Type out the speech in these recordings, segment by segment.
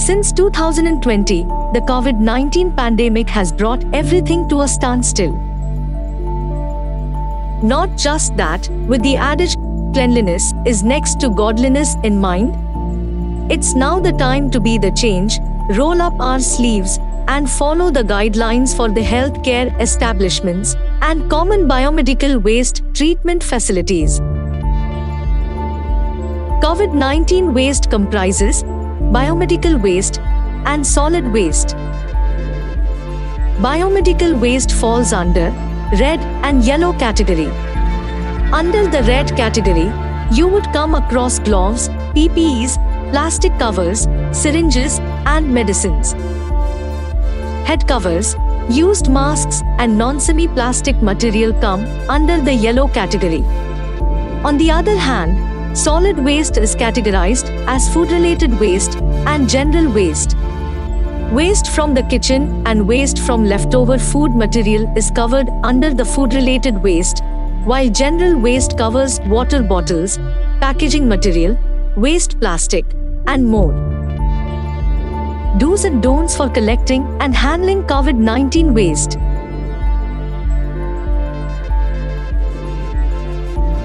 Since 2020, the COVID-19 pandemic has brought everything to a standstill. Not just that, with the adage, cleanliness is next to godliness in mind, it's now the time to be the change, roll up our sleeves, and follow the guidelines for the healthcare establishments and common biomedical waste treatment facilities. COVID-19 waste comprises biomedical waste and solid waste. Biomedical waste falls under red and yellow category. Under the red category, you would come across gloves, PPEs, plastic covers, syringes, and medicines. Head covers, used masks, and non-semi-plastic material come under the yellow category. On the other hand, solid waste is categorized as food-related waste and general waste. Waste from the kitchen and waste from leftover food material is covered under the food-related waste, while general waste covers water bottles, packaging material, waste plastic, and more. Do's and don'ts for collecting and handling COVID-19 waste.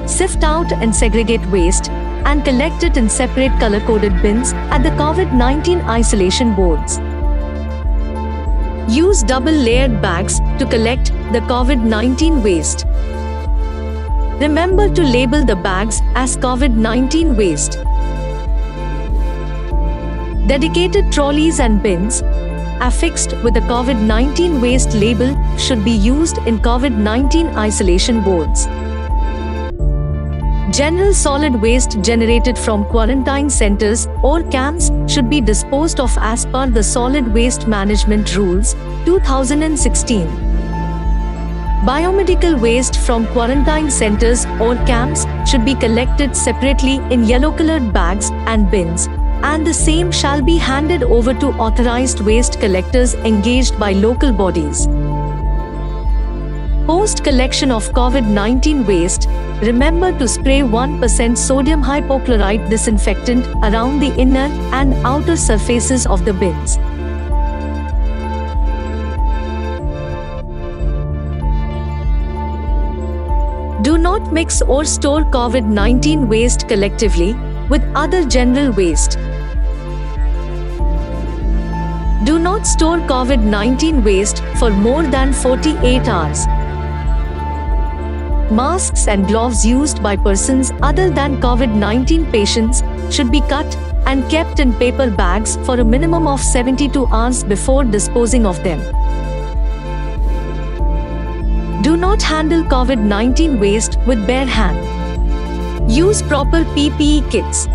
Sift out and segregate waste and collect it in separate color-coded bins at the COVID-19 isolation boards. Use double-layered bags to collect the COVID-19 waste. Remember to label the bags as COVID-19 waste. Dedicated trolleys and bins affixed with the COVID-19 waste label should be used in COVID-19 isolation boards. General solid waste generated from quarantine centers or camps should be disposed of as per the Solid Waste Management Rules, 2016. Biomedical waste from quarantine centers or camps should be collected separately in yellow-colored bags and bins, and the same shall be handed over to authorized waste collectors engaged by local bodies. Post-collection of COVID-19 waste, remember to spray 1% sodium hypochlorite disinfectant around the inner and outer surfaces of the bins. Do not mix or store COVID-19 waste collectively with other general waste. Do not store COVID-19 waste for more than 48 hours. Masks and gloves used by persons other than COVID-19 patients should be cut and kept in paper bags for a minimum of 72 hours before disposing of them. Do not handle COVID-19 waste with bare hand. Use proper PPE kits.